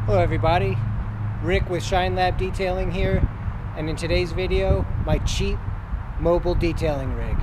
Hello everybody, Rick with SHINELAB Detailing here, and in today's video, my cheap mobile detailing rig.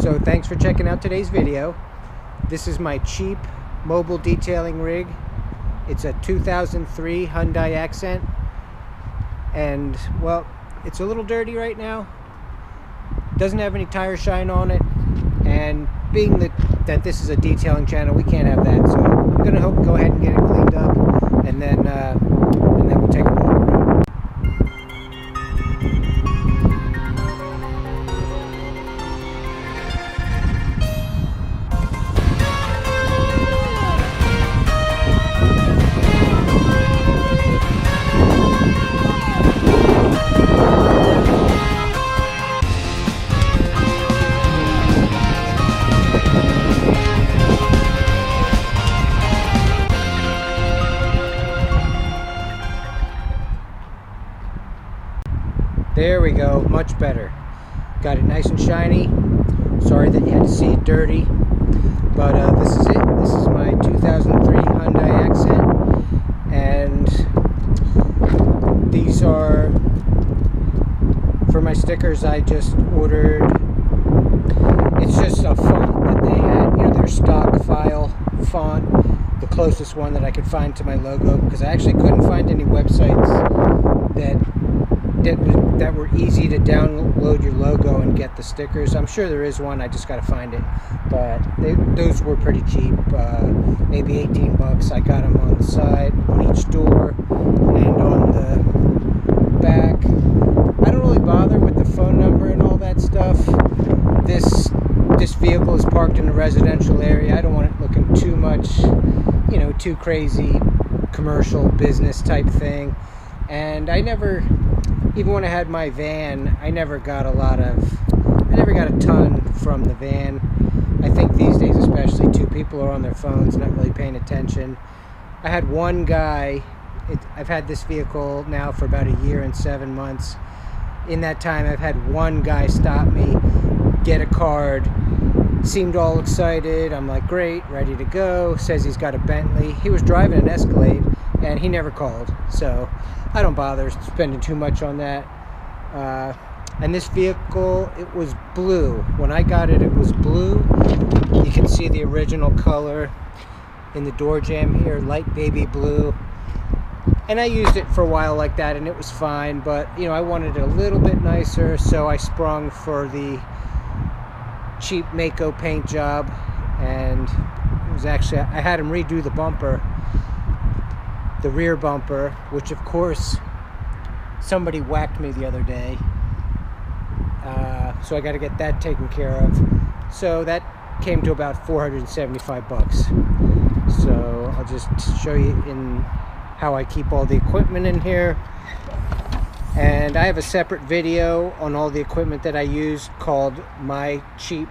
So thanks for checking out today's video. This is my cheap mobile detailing rig. It's a 2003 Hyundai Accent, and well, it's a little dirty right now. Doesn't have any tire shine on it, and being that this is a detailing channel, we can't have that. So I'm gonna go ahead and get it cleaned up, and then we'll take a walk around. There we go, much better. Got it nice and shiny. Sorry that you had to see it dirty, but this is it. This is my 2003 Hyundai Accent, and these are for my stickers. I just ordered, it's just a font that they had, you know, their stock file font, the closest one that I could find to my logo, because I actually couldn't find any websites that were easy to download your logo and get the stickers. I'm sure there is one, I just got to find it, but those were pretty cheap, maybe 18 bucks. I got them on the side, on each door, and on the back. I don't really bother with the phone number and all that stuff. This vehicle is parked in a residential area. I don't want it looking too much, you know, too crazy commercial business type thing. And I never, even when I had my van, I never got a ton from the van. I think these days especially too, people are on their phones, not really paying attention. I had one guy, I've had this vehicle now for about a year and 7 months. In that time, I've had one guy stop me, get a card, seemed all excited. I'm like, great, ready to go. Says he's got a Bentley. He was driving an Escalade, and he never called. So I don't bother spending too much on that. And this vehicle, it was blue. When I got it, it was blue. You can see the original color in the door jamb here, light baby blue. And I used it for a while like that, and it was fine. But, you know, I wanted it a little bit nicer, so I sprung for the cheap Mako paint job. And it was actually, I had him redo the bumper, the rear bumper, which of course somebody whacked me the other day, so I got to get that taken care of. So that came to about 475 bucks. So I'll just show you in how I keep all the equipment in here, and I have a separate video on all the equipment that I use called My Cheap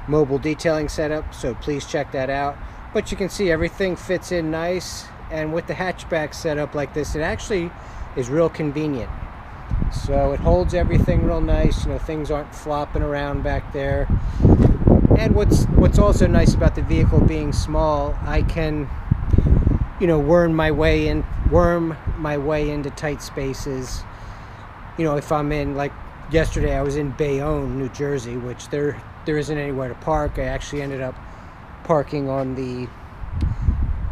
Mobile Detailing Setup, so please check that out. But you can see everything fits in nice. And with the hatchback setup like this, it actually is real convenient. So it holds everything real nice, you know, things aren't flopping around back there. And what's also nice about the vehicle being small, I can, you know, worm my way into tight spaces. You know, if I'm in, like yesterday I was in Bayonne, New Jersey, which there isn't anywhere to park. I actually ended up parking on the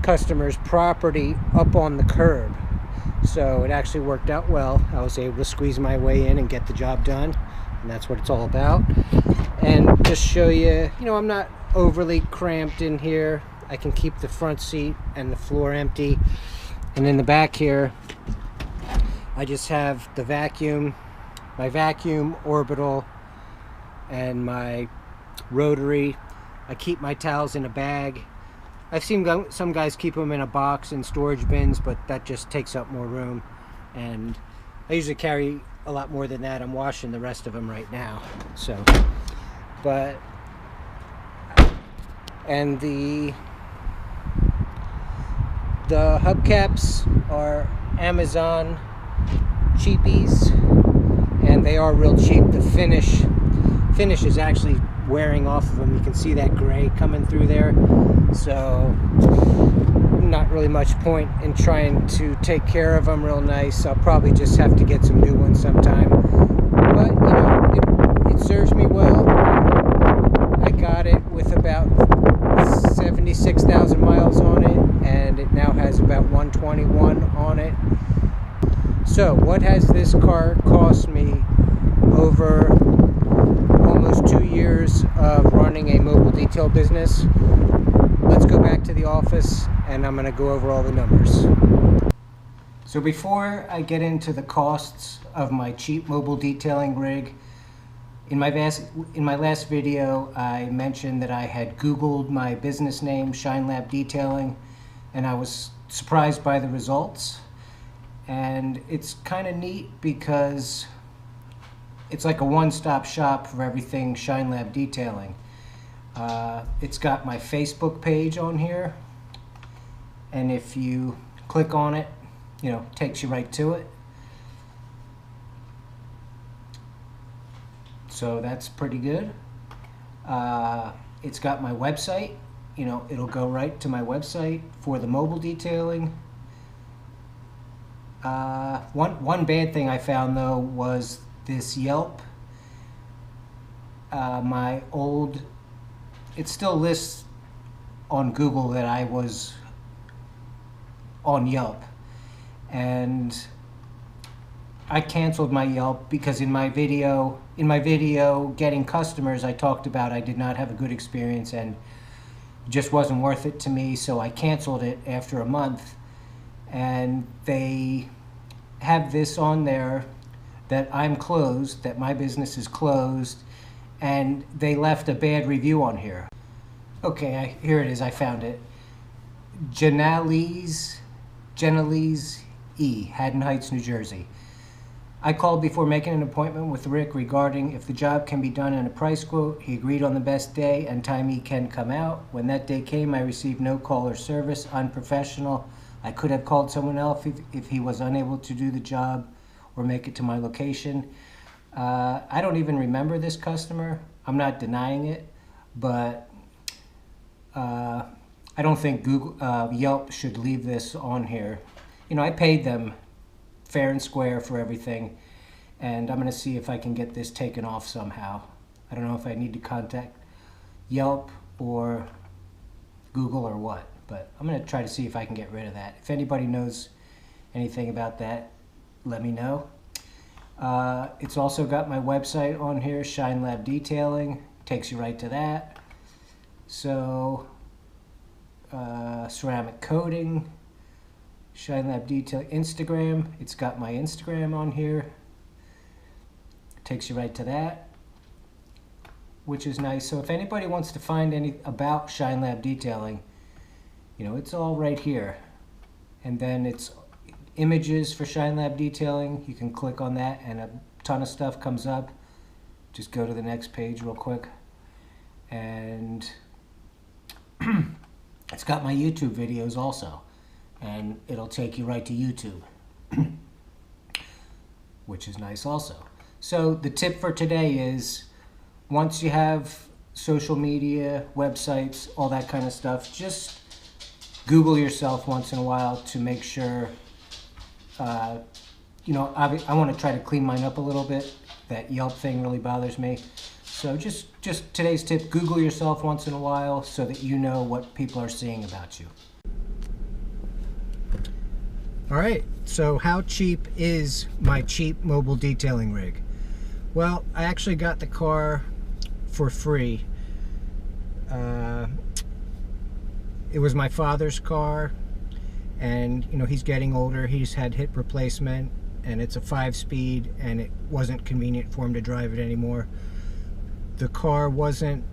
customer's property up on the curb, so it actually worked out well. I was able to squeeze my way in and get the job done, and that's what it's all about. And just show you, you know, I'm not overly cramped in here. I can keep the front seat and the floor empty, and in the back here I just have the vacuum my vacuum, orbital, and my rotary. I keep my towels in a bag. I've seen some guys keep them in a box in storage bins, but that just takes up more room. And I usually carry a lot more than that. I'm washing the rest of them right now. So, but, and the hubcaps are Amazon cheapies, and they are real cheap. The finish is actually wearing off of them. You can see that gray coming through there, so not really much point in trying to take care of them real nice. I'll probably just have to get some new ones sometime, but you know, it serves me well. I got it with about 76,000 miles on it, and it now has about 121 on it. So what has this car cost me over almost 2 years of running a mobile detail business? Let's go back to the office and I'm going to go over all the numbers. So before I get into the costs of my cheap mobile detailing rig, in my last video I mentioned that I had Googled my business name, SHINELAB Detailing, and I was surprised by the results. And it's kind of neat because it's like a one-stop shop for everything SHINELAB Detailing. It's got my Facebook page on here, and if you click on it, you know, it takes you right to it. So that's pretty good. It's got my website, you know, it'll go right to my website for the mobile detailing. One bad thing I found though was this Yelp. It still lists on Google that I was on Yelp, and I canceled my Yelp because in my video getting customers, I talked about I did not have a good experience and it just wasn't worth it to me, so I canceled it after a month. And they have this on there that I'm closed, that my business is closed, and they left a bad review on here. Okay, here it is, I found it. Genalise E, Haddon Heights, New Jersey. I called before making an appointment with Rick regarding if the job can be done in a price quote. He agreed on the best day and time he can come out. When that day came, I received no call or service, unprofessional. I could have called someone else if he was unable to do the job or make it to my location. I don't even remember this customer. I'm not denying it, but I don't think Yelp should leave this on here. You know, I paid them fair and square for everything, and I'm going to see if I can get this taken off somehow. I don't know if I need to contact Yelp or Google or what, but I'm going to try to see if I can get rid of that. If anybody knows anything about that, let me know. It's also got my website on here, SHINELAB Detailing. Takes you right to that. So, ceramic coating, SHINELAB Detailing, Instagram. It's got my Instagram on here. Takes you right to that, which is nice. So if anybody wants to find any about SHINELAB Detailing, you know, it's all right here. And then it's images for SHINELAB Detailing. You can click on that and a ton of stuff comes up. Just go to the next page real quick. And it's got my YouTube videos also. And it'll take you right to YouTube, which is nice also. So the tip for today is, once you have social media, websites, all that kind of stuff, just Google yourself once in a while to make sure, you know, I want to try to clean mine up a little bit. That Yelp thing really bothers me. So just today's tip, Google yourself once in a while so that you know what people are saying about you. All right, so how cheap is my cheap mobile detailing rig? Well, I actually got the car for free. It was my father's car, and you know, he's getting older. He's had hip replacement, and it's a 5-speed, and it wasn't convenient for him to drive it anymore. The car wasn't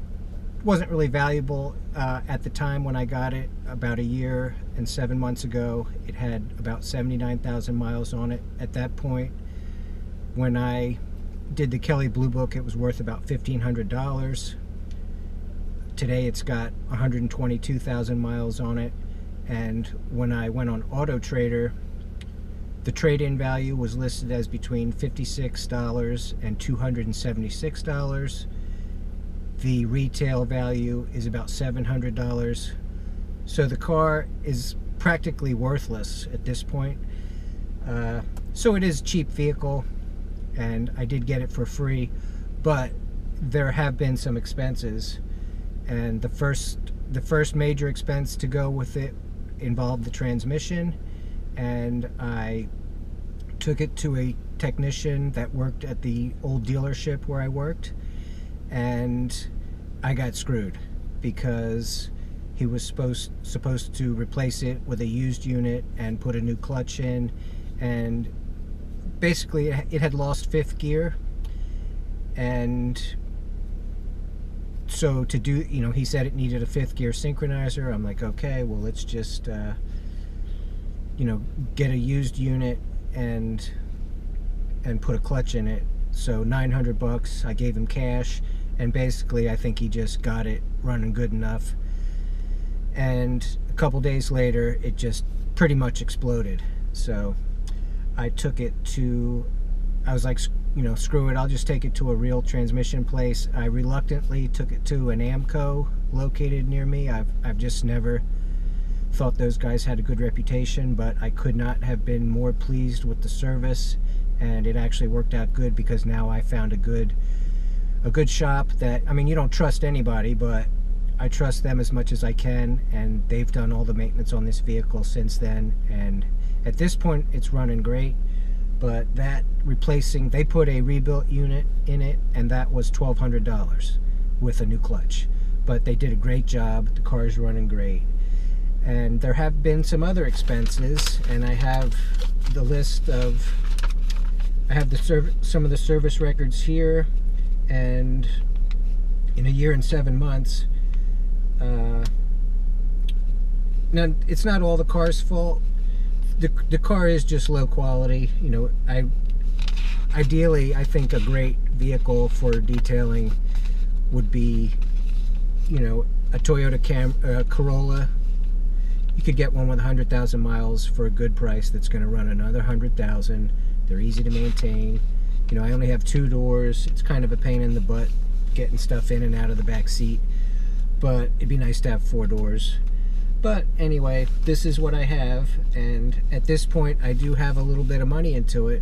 really valuable at the time when I got it. About a year and 7 months ago, it had about 79,000 miles on it. At that point, when I did the Kelley Blue Book, it was worth about $1,500. Today it's got 122,000 miles on it, and when I went on Auto Trader, the trade-in value was listed as between $56 and $276. The retail value is about $700. So the car is practically worthless at this point. So it is a cheap vehicle, and I did get it for free, but there have been some expenses, and the first major expense to go with it involved the transmission, and I took it to a technician that worked at the old dealership where I worked, and I got screwed because he was supposed to replace it with a used unit and put a new clutch in, and basically it had lost 5th gear. And so to do, he said it needed a 5th gear synchronizer. I'm like, okay, well, let's just get a used unit and put a clutch in it. So $900, I gave him cash, and basically I think he just got it running good enough. And a couple days later, it just pretty much exploded. So I took it to, I was like, screw it, I'll just take it to a real transmission place. I reluctantly took it to an AMCO located near me. I've just never thought those guys had a good reputation, but I could not have been more pleased with the service, and it actually worked out good because now I found a good shop that, you don't trust anybody, but I trust them as much as I can, and they've done all the maintenance on this vehicle since then, and at this point it's running great. But that replacing, they put a rebuilt unit in it, and that was $1,200 with a new clutch. But they did a great job. The car is running great. And there have been some other expenses, and I have the list of, I have some of the service records here, and in a year and 7 months, now it's not all the car's fault. The car is just low quality. Ideally, I think a great vehicle for detailing would be, a Toyota Corolla. You could get one with 100,000 miles for a good price that's going to run another 100,000. They're easy to maintain. I only have 2 doors. It's kind of a pain in the butt getting stuff in and out of the back seat, but it'd be nice to have 4 doors. But anyway, this is what I have, and at this point I do have a little bit of money into it,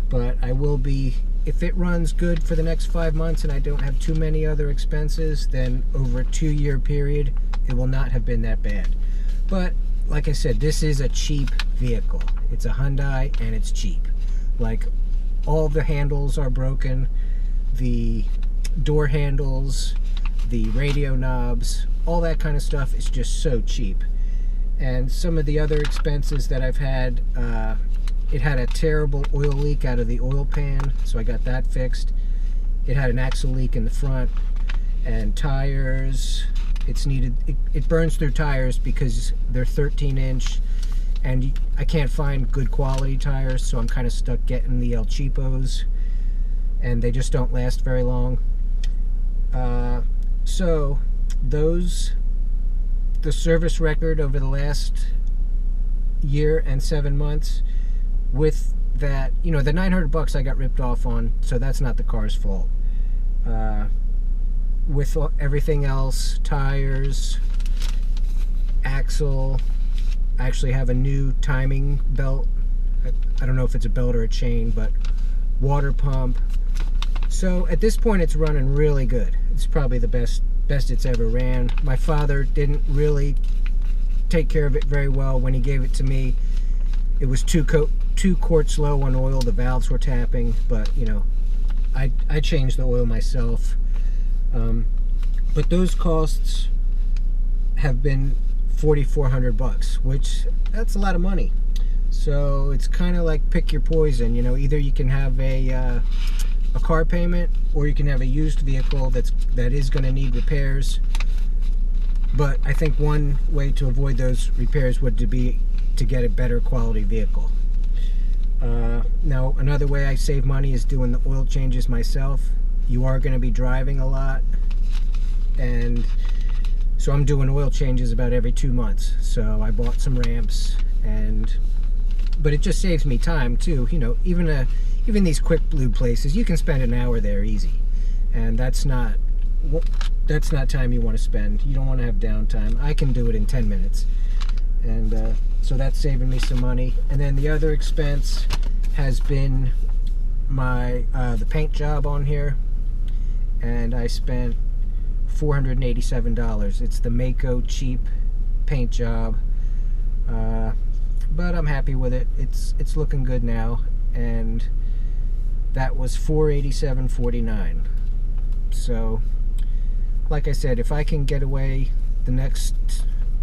but I will be, if it runs good for the next 5 months and I don't have too many other expenses, then over a 2-year period it will not have been that bad. But like I said, this is a cheap vehicle. It's a Hyundai and it's cheap. Like, all the handles are broken, the door handles, the radio knobs, all that kind of stuff is just so cheap. And some of the other expenses that I've had, it had a terrible oil leak out of the oil pan, so I got that fixed. It had an axle leak in the front, and tires, it burns through tires because they're 13-inch, and I can't find good quality tires, so I'm kind of stuck getting the El Cheapos, and they just don't last very long. So the service record over the last year and 7 months, with that, the $900 I got ripped off on, so that's not the car's fault. With everything else, tires, axle, I actually have a new timing belt. I don't know if it's a belt or a chain, but water pump. So at this point it's running really good. It's probably the best it's ever ran. My father didn't really take care of it very well. When he gave it to me, it was 2 quarts low on oil. The valves were tapping, but I changed the oil myself. But those costs have been $4,400, which that's a lot of money. So it's kind of like pick your poison. You know, either you can have a car payment, or you can have a used vehicle that is going to need repairs. But I think one way to avoid those repairs would be to get a better quality vehicle. Now, another way I save money is doing the oil changes myself. You are going to be driving a lot, and so I'm doing oil changes about every 2 months. So I bought some ramps, but it just saves me time too. You know, even these quick lube places, you can spend an hour there easy, and that's not time you want to spend. You don't want to have downtime. I can do it in 10 minutes, and so that's saving me some money. And then the other expense has been the paint job on here, and I spent $487. It's the Mako cheap paint job, but I'm happy with it. It's looking good now, and that was $487.49. So, like I said, if I can get away the next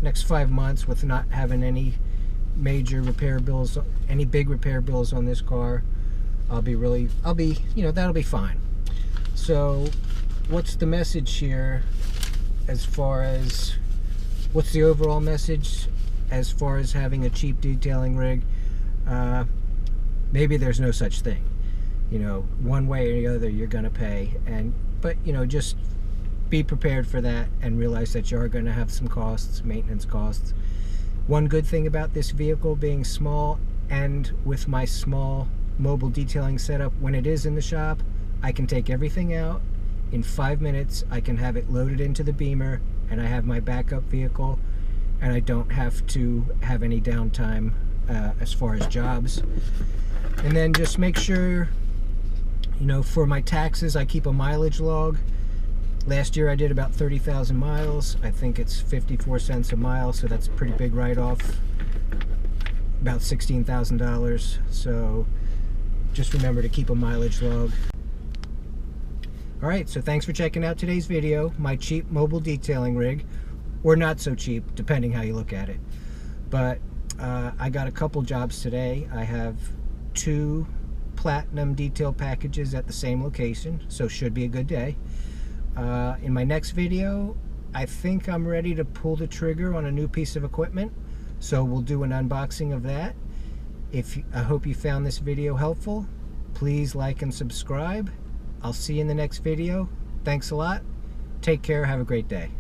5 months with not having any major repair bills, any big repair bills on this car, that'll be fine. So what's the message here as far as what's the overall message as far as having a cheap detailing rig? Maybe there's no such thing. You know, one way or the other you're gonna pay, but you know, just be prepared for that and realize that you are going to have some costs, maintenance costs. One good thing about this vehicle being small, and with my small mobile detailing setup, when it is in the shop, I can take everything out. In 5 minutes, I can have it loaded into the Beamer, and I have my backup vehicle, and I don't have to have any downtime as far as jobs. And then just make sure, you know, for my taxes, I keep a mileage log. Last year I did about 30,000 miles. I think it's 54 cents a mile, so that's a pretty big write-off. About $16,000. So just remember to keep a mileage log. Alright, so thanks for checking out today's video. My cheap mobile detailing rig, or not so cheap, depending how you look at it. But I got a couple jobs today. I have 2 platinum detail packages at the same location, so should be a good day. In my next video, I think I'm ready to pull the trigger on a new piece of equipment, so we'll do an unboxing of that. I hope you found this video helpful. Please like and subscribe. I'll see you in the next video. Thanks a lot. Take care. Have a great day.